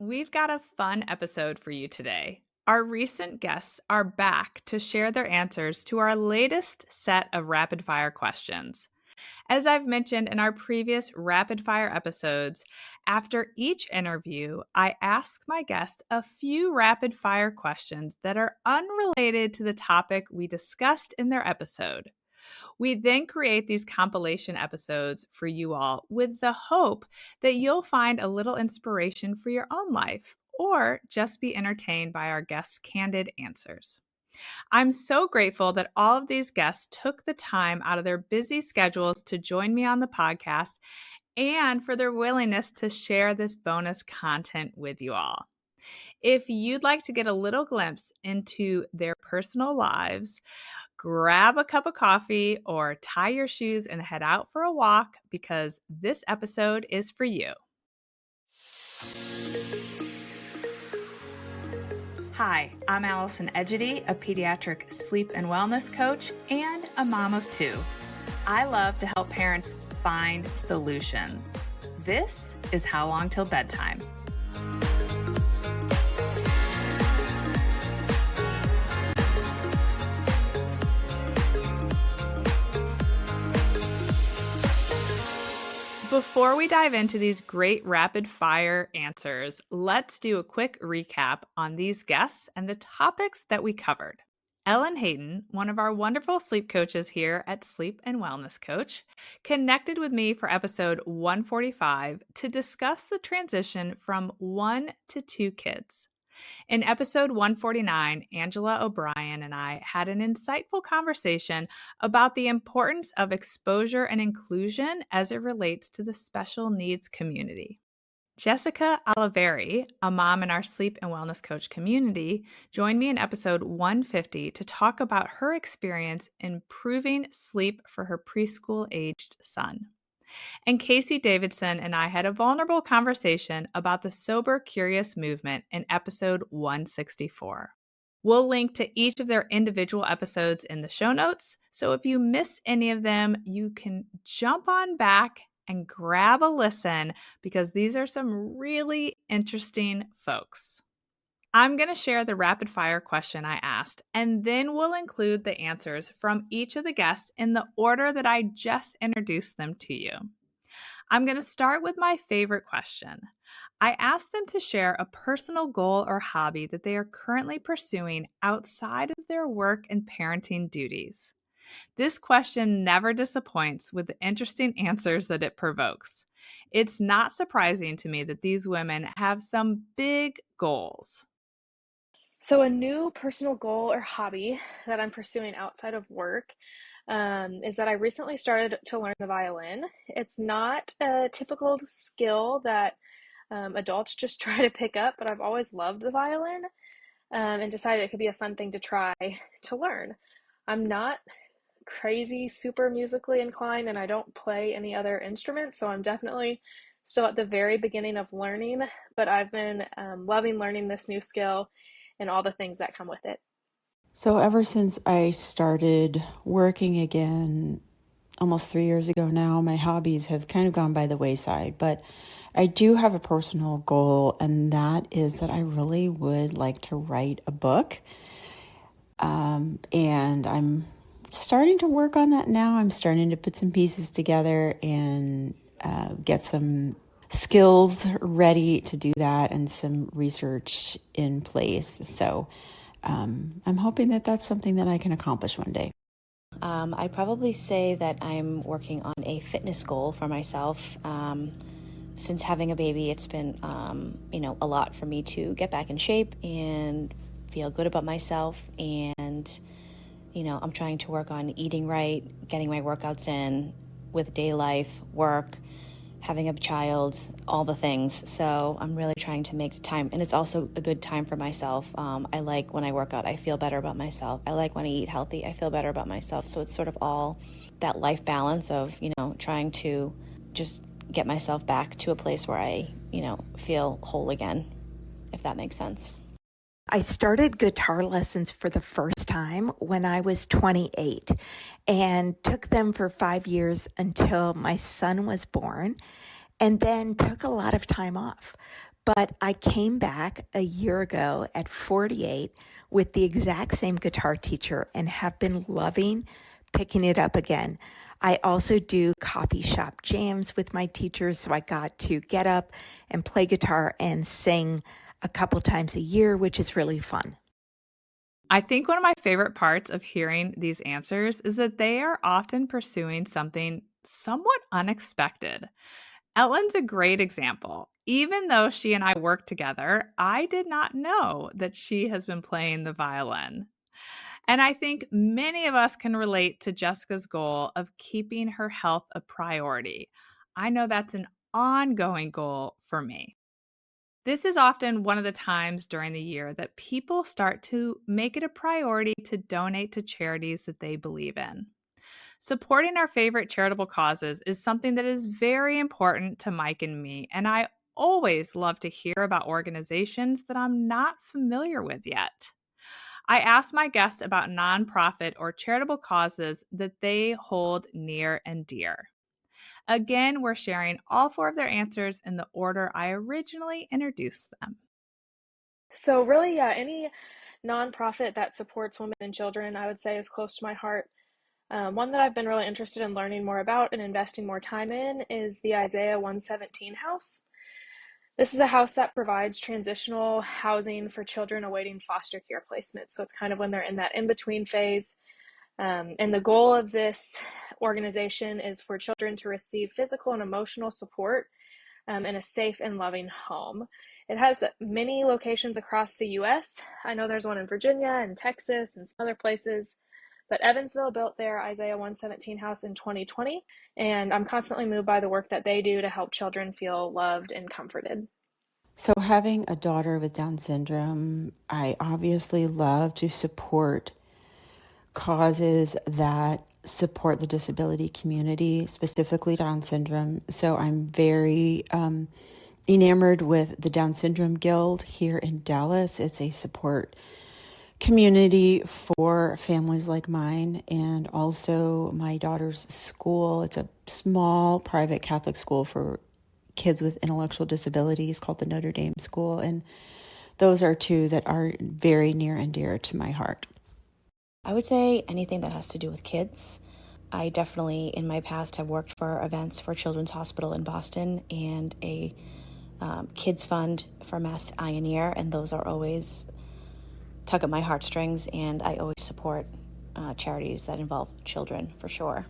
We've got a fun episode for you today. Our recent guests are back to share their answers to our latest set of rapid fire questions. As I've mentioned in our previous rapid fire episodes, after each interview, I ask my guest a few rapid fire questions that are unrelated to the topic we discussed in their episode. We then create these compilation episodes for you all with the hope that you'll find a little inspiration for your own life or just be entertained by our guests' candid answers. I'm so grateful that all of these guests took the time out of their busy schedules to join me on the podcast and for their willingness to share this bonus content with you all. If you'd like to get a little glimpse into their personal lives, grab a cup of coffee or tie your shoes and head out for a walk because this episode is for you. Hi, I'm Allison Egidi, a pediatric sleep and wellness coach and a mom of two. I love to help parents find solutions. This is How Long Till Bedtime. Before we dive into these great rapid fire answers, let's do a quick recap on these guests and the topics that we covered. Ellen Hayden, one of our wonderful sleep coaches here at Sleep and Wellness Coach, connected with me for episode 145 to discuss the transition from 1 to 2 kids. In episode 149, Angela O'Brien and I had an insightful conversation about the importance of exposure and inclusion as it relates to the special needs community. Jessica Oliveri, a mom in our Sleep and Wellness Coach community, joined me in episode 150 to talk about her experience improving sleep for her preschool-aged son. And Casey Davidson and I had a vulnerable conversation about the Sober Curious movement in episode 164. We'll link to each of their individual episodes in the show notes, so if you miss any of them, you can jump on back and grab a listen because these are some really interesting folks. I'm going to share the rapid fire question I asked, and then we'll include the answers from each of the guests in the order that I just introduced them to you. I'm going to start with my favorite question. I asked them to share a personal goal or hobby that they are currently pursuing outside of their work and parenting duties. This question never disappoints with the interesting answers that it provokes. It's not surprising to me that these women have some big goals. So a new personal goal or hobby that I'm pursuing outside of work is that I recently started to learn the violin. It's not a typical skill that adults just try to pick up, but I've always loved the violin and decided it could be a fun thing to try to learn. I'm not crazy super musically inclined and I don't play any other instruments, so I'm definitely still at the very beginning of learning, but I've been loving learning this new skill and all the things that come with it. So ever since I started working again almost 3 years ago now, my hobbies have kind of gone by the wayside, but I do have a personal goal, and that is that I really would like to write a book. And I'm starting to work on that now. I'm starting to put some pieces together and get some skills ready to do that and some research in place. So I'm hoping that that's something that I can accomplish one day. I'd probably say that I'm working on a fitness goal for myself. Since having a baby, it's been, a lot for me to get back in shape and feel good about myself. And, I'm trying to work on eating right, getting my workouts in with day life, work, having a child, all the things. So I'm really trying to make time. And it's also a good time for myself. I like when I work out, I feel better about myself. I like when I eat healthy, I feel better about myself. So it's sort of all that life balance of, trying to just get myself back to a place where I, feel whole again, if that makes sense. I started guitar lessons for the first time when I was 28 and took them for 5 years until my son was born, and then took a lot of time off. But I came back a year ago at 48 with the exact same guitar teacher and have been loving picking it up again. I also do coffee shop jams with my teachers, so I got to get up and play guitar and sing a couple times a year, which is really fun. I think one of my favorite parts of hearing these answers is that they are often pursuing something somewhat unexpected. Ellen's a great example. Even though she and I work together, I did not know that she has been playing the violin. And I think many of us can relate to Jessica's goal of keeping her health a priority. I know that's an ongoing goal for me. This is often one of the times during the year that people start to make it a priority to donate to charities that they believe in. Supporting our favorite charitable causes is something that is very important to Mike and me, and I always love to hear about organizations that I'm not familiar with yet. I asked my guests about nonprofit or charitable causes that they hold near and dear. Again, we're sharing all four of their answers in the order I originally introduced them. So really, yeah, any nonprofit that supports women and children, I would say is close to my heart. One that I've been really interested in learning more about and investing more time in is the Isaiah 117 house. This is a house that provides transitional housing for children awaiting foster care placement. So it's kind of when they're in that in-between phase. And the goal of this organization is for children to receive physical and emotional support in a safe and loving home. It has many locations across the US. I know there's one in Virginia and Texas and some other places, but Evansville built their Isaiah 117 house in 2020, and I'm constantly moved by the work that they do to help children feel loved and comforted. So, having a daughter with Down syndrome, I obviously love to support causes that support the disability community, specifically Down syndrome. So, I'm very enamored with the Down Syndrome Guild here in Dallas. It's a support community for families like mine, and also my daughter's school. It's a small private Catholic school for kids with intellectual disabilities called the Notre Dame School, and those are two that are very near and dear to my heart. I would say anything that has to do with kids. I definitely, in my past, have worked for events for Children's Hospital in Boston and a kids fund for Mass Eye and Ear, and those are always tug at my heartstrings, and I always support charities that involve children, for sure.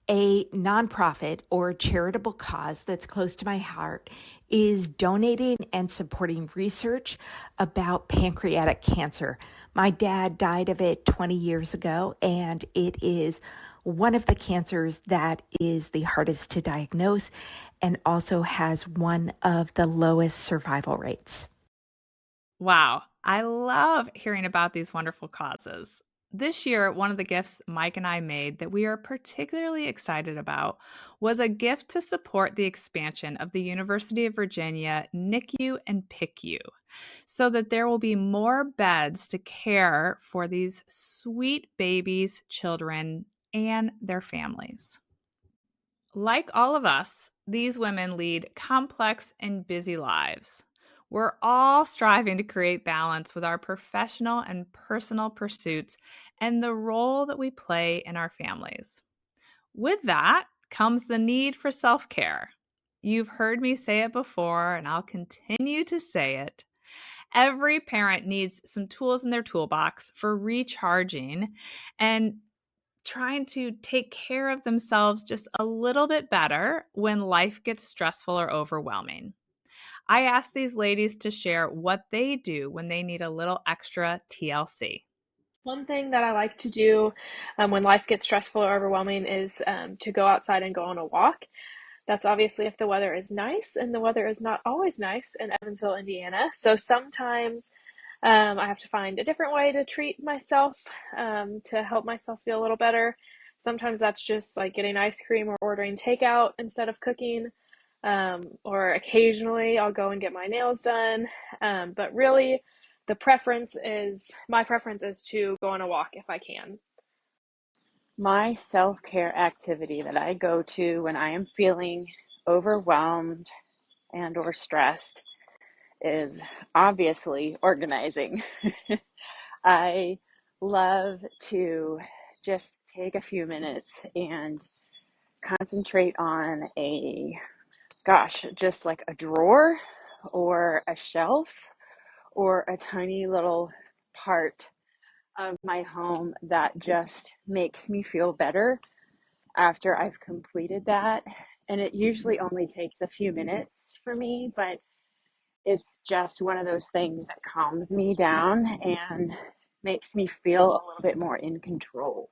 A nonprofit or charitable cause that's close to my heart is donating and supporting research about pancreatic cancer. My dad died of it 20 years ago, and it is one of the cancers that is the hardest to diagnose and also has one of the lowest survival rates. Wow, I love hearing about these wonderful causes. This year, one of the gifts Mike and I made that we are particularly excited about was a gift to support the expansion of the University of Virginia NICU and PICU so that there will be more beds to care for these sweet babies, children, and their families. Like all of us, these women lead complex and busy lives. We're all striving to create balance with our professional and personal pursuits and the role that we play in our families. With that comes the need for self care. You've heard me say it before, and I'll continue to say it. Every parent needs some tools in their toolbox for recharging and trying to take care of themselves just a little bit better when life gets stressful or overwhelming. I asked these ladies to share what they do when they need a little extra TLC. One thing that I like to do when life gets stressful or overwhelming is to go outside and go on a walk. That's obviously if the weather is nice, and the weather is not always nice in Evansville, Indiana. So sometimes I have to find a different way to treat myself to help myself feel a little better. Sometimes that's just like getting ice cream or ordering takeout instead of cooking. Or occasionally I'll go and get my nails done. But really, my preference is to go on a walk if I can. My self-care activity that I go to when I am feeling overwhelmed and or stressed is obviously organizing. I love to just take a few minutes and concentrate on just like a drawer or a shelf or a tiny little part of my home that just makes me feel better after I've completed that. And it usually only takes a few minutes for me, but it's just one of those things that calms me down and makes me feel a little bit more in control.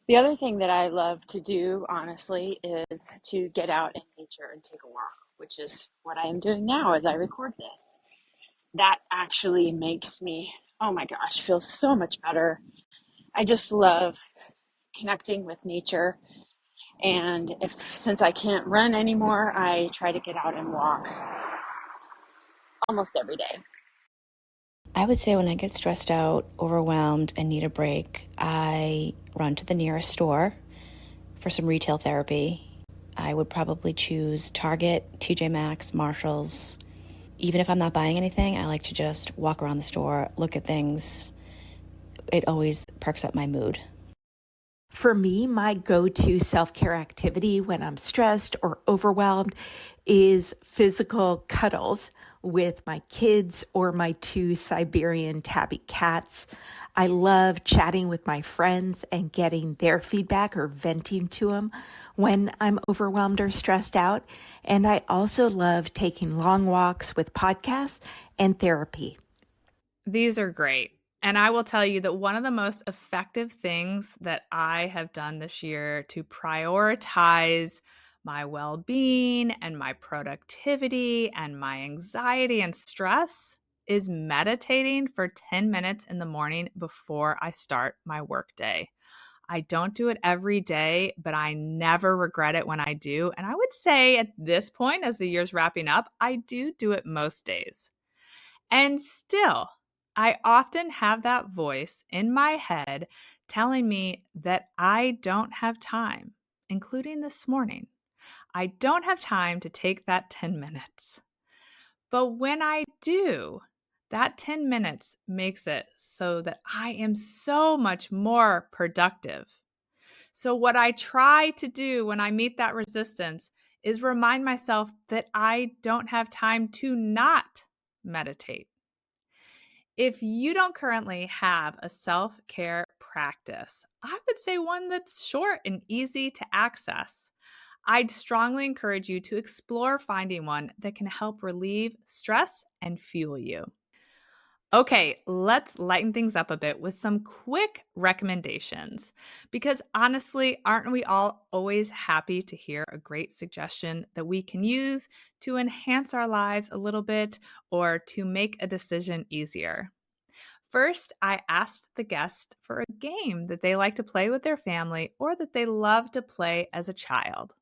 The other thing that I love to do, honestly, is to get out in nature and take a walk, which is what I am doing now as I record this. That actually makes me, oh my gosh, feel so much better. I just love connecting with nature. And since I can't run anymore, I try to get out and walk almost every day. I would say when I get stressed out, overwhelmed, and need a break, I run to the nearest store for some retail therapy. I would probably choose Target, TJ Maxx, Marshalls. Even if I'm not buying anything, I like to just walk around the store, look at things. It always perks up my mood. For me, my go-to self-care activity when I'm stressed or overwhelmed is physical cuddles with my kids or my 2 Siberian tabby cats. I love chatting with my friends and getting their feedback or venting to them when I'm overwhelmed or stressed out. And I also love taking long walks with podcasts and therapy. These are great. And I will tell you that one of the most effective things that I have done this year to prioritize my well being and my productivity and my anxiety and stress is meditating for 10 minutes in the morning before I start my workday. I don't do it every day, but I never regret it when I do. And I would say at this point, as the year's wrapping up, I do it most days. And still, I often have that voice in my head telling me that I don't have time, including this morning. I don't have time to take that 10 minutes. But when I do, that 10 minutes makes it so that I am so much more productive. So, what I try to do when I meet that resistance is remind myself that I don't have time to not meditate. If you don't currently have a self care practice, I would say one that's short and easy to access. I'd strongly encourage you to explore finding one that can help relieve stress and fuel you. Okay, let's lighten things up a bit with some quick recommendations. Because honestly, aren't we all always happy to hear a great suggestion that we can use to enhance our lives a little bit or to make a decision easier? First, I asked the guest for a game that they like to play with their family or that they love to play as a child.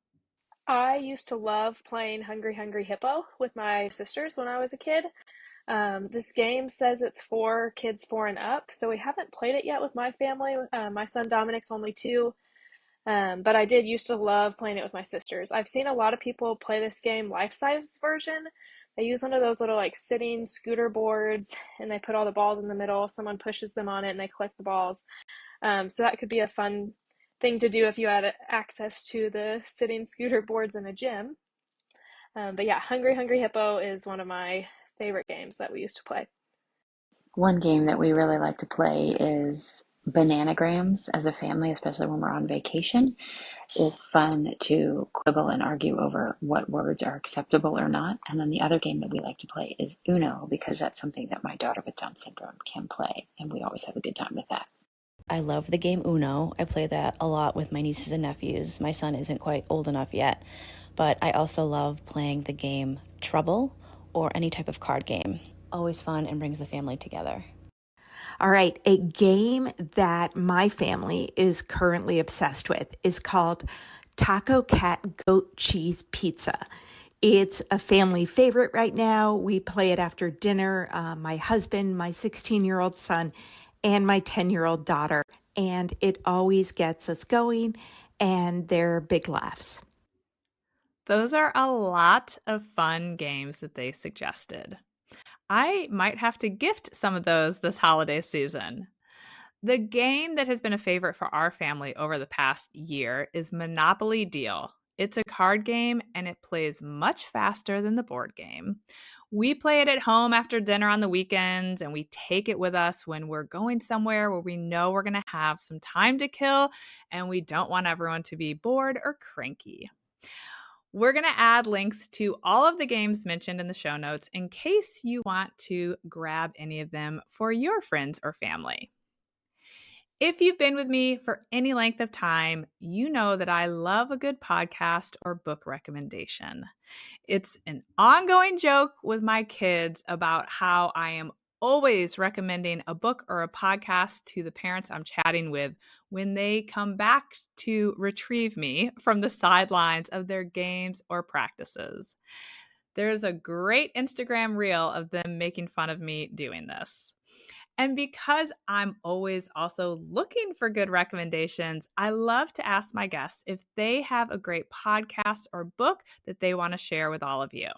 I used to love playing Hungry Hungry Hippo with my sisters when I was a kid. This game says it's for kids 4 and up, so we haven't played it yet with my family. My son Dominic's only 2, but I did used to love playing it with my sisters. I've seen a lot of people play this game life-size version. They use one of those little like sitting scooter boards and they put all the balls in the middle. Someone pushes them on it and they collect the balls. So that could be a fun thing to do if you had access to the sitting scooter boards in a gym. But yeah, Hungry Hungry Hippo is one of my favorite games that we used to play. One game that we really like to play is bananagrams as a family, especially when we're on vacation. It's fun to quibble and argue over what words are acceptable or not. And then the other game that we like to play is Uno, because that's something that my daughter with Down syndrome can play, and we always have a good time with that. I love the game Uno. I play that a lot with my nieces and nephews. My son isn't quite old enough yet, but I also love playing the game Trouble or any type of card game. Always fun and brings the family together. All right, a game that my family is currently obsessed with is called Taco Cat Goat Cheese Pizza. It's a family favorite right now. We play it after dinner. My husband, my 16-year-old son, and my 10-year-old daughter. And it always gets us going, and they're big laughs. Those are a lot of fun games that they suggested. I might have to gift some of those this holiday season. The game that has been a favorite for our family over the past year is Monopoly Deal. It's a card game and it plays much faster than the board game. We play it at home after dinner on the weekends, and we take it with us when we're going somewhere where we know we're going to have some time to kill and we don't want everyone to be bored or cranky. We're going to add links to all of the games mentioned in the show notes in case you want to grab any of them for your friends or family. If you've been with me for any length of time, you know that I love a good podcast or book recommendation. It's an ongoing joke with my kids about how I am always recommending a book or a podcast to the parents I'm chatting with when they come back to retrieve me from the sidelines of their games or practices. There's a great Instagram reel of them making fun of me doing this. And because I'm always also looking for good recommendations, I love to ask my guests if they have a great podcast or book that they want to share with all of you.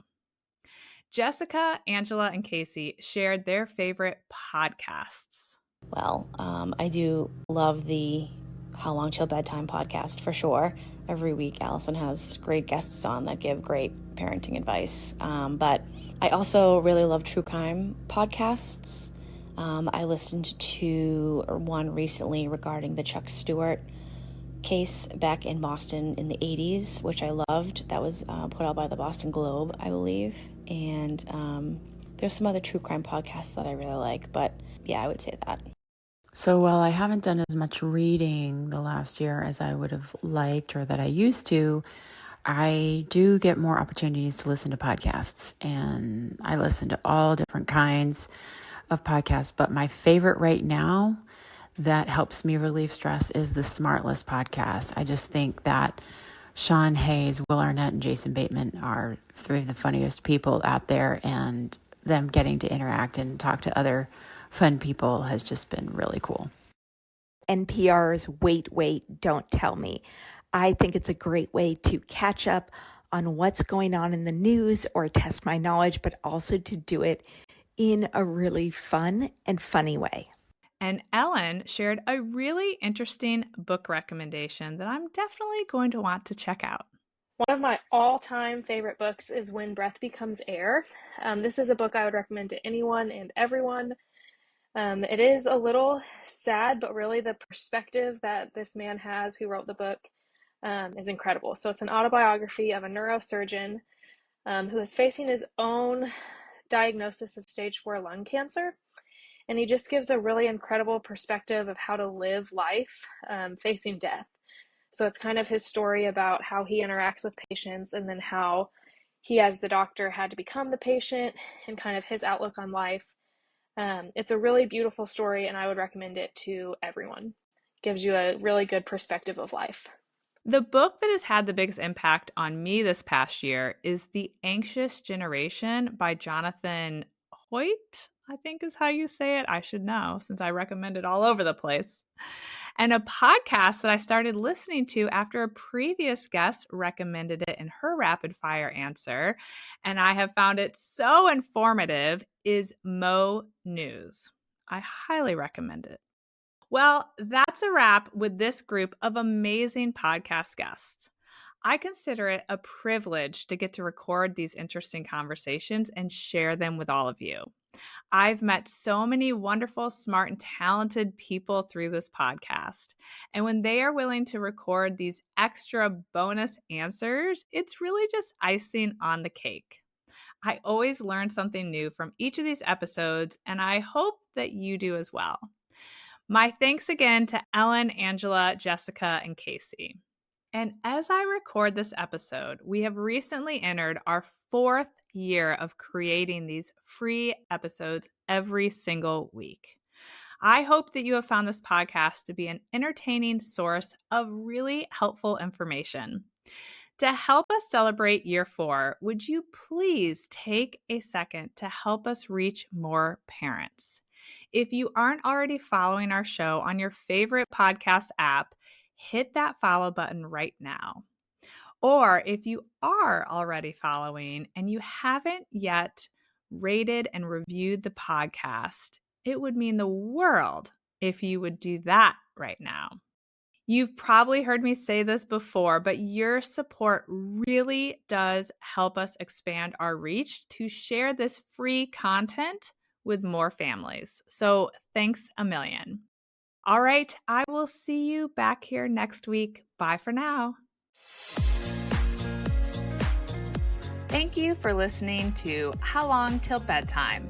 Jessica, Angela, and Casey shared their favorite podcasts. Well, I do love the How Long Till Bedtime podcast for sure. Every week, Allison has great guests on that give great parenting advice. But I also really love true crime podcasts. I listened to one recently regarding the Chuck Stewart case back in Boston in the 80s, which I loved. That was put out by the Boston Globe, I believe. And there's some other true crime podcasts that I really like, but yeah, I would say that. So while I haven't done as much reading the last year as I would have liked or that I used to, I do get more opportunities to listen to podcasts, and I listen to all different kinds of podcasts. But my favorite right now that helps me relieve stress is the Smartless podcast. I just think that Sean Hayes, Will Arnett, and Jason Bateman are three of the funniest people out there, and them getting to interact and talk to other fun people has just been really cool. NPR's Wait, Wait, Don't Tell Me. I think it's a great way to catch up on what's going on in the news or test my knowledge, but also to do it in a really fun and funny way. And Ellen shared a really interesting book recommendation that I'm definitely going to want to check out. One of my all-time favorite books is When Breath Becomes Air. This is a book I would recommend to anyone and everyone. It is a little sad, but really the perspective that this man has who wrote the book is incredible. So it's an autobiography of a neurosurgeon who is facing his own diagnosis of stage 4 lung cancer. And he just gives a really incredible perspective of how to live life facing death. So it's kind of his story about how he interacts with patients, and then how he, as the doctor, had to become the patient, and kind of his outlook on life. It's a really beautiful story, and I would recommend it to everyone. Gives you a really good perspective of life. The book that has had the biggest impact on me this past year is The Anxious Generation by Jonathan Hoyt, I think is how you say it. I should know since I recommend it all over the place. And a podcast that I started listening to after a previous guest recommended it in her rapid fire answer, and I have found it so informative, is Mo News. I highly recommend it. Well, that's a wrap with this group of amazing podcast guests. I consider it a privilege to get to record these interesting conversations and share them with all of you. I've met so many wonderful, smart, and talented people through this podcast. And when they are willing to record these extra bonus answers, it's really just icing on the cake. I always learn something new from each of these episodes, and I hope that you do as well. My thanks again to Ellen, Angela, Jessica, and Casey. And as I record this episode, we have recently entered our 4th year of creating these free episodes every single week. I hope that you have found this podcast to be an entertaining source of really helpful information. To help us celebrate year 4, would you please take a second to help us reach more parents? If you aren't already following our show on your favorite podcast app, hit that follow button right now. Or if you are already following and you haven't yet rated and reviewed the podcast. It would mean the world if you would do that right now. You've probably heard me say this before, but your support really does help us expand our reach to share this free content with more families. So thanks a million. All right, I will see you back here next week. Bye for now. Thank you for listening to How Long Till Bedtime.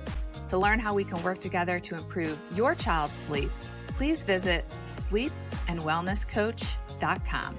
To learn how we can work together to improve your child's sleep, please visit sleepandwellnesscoach.com.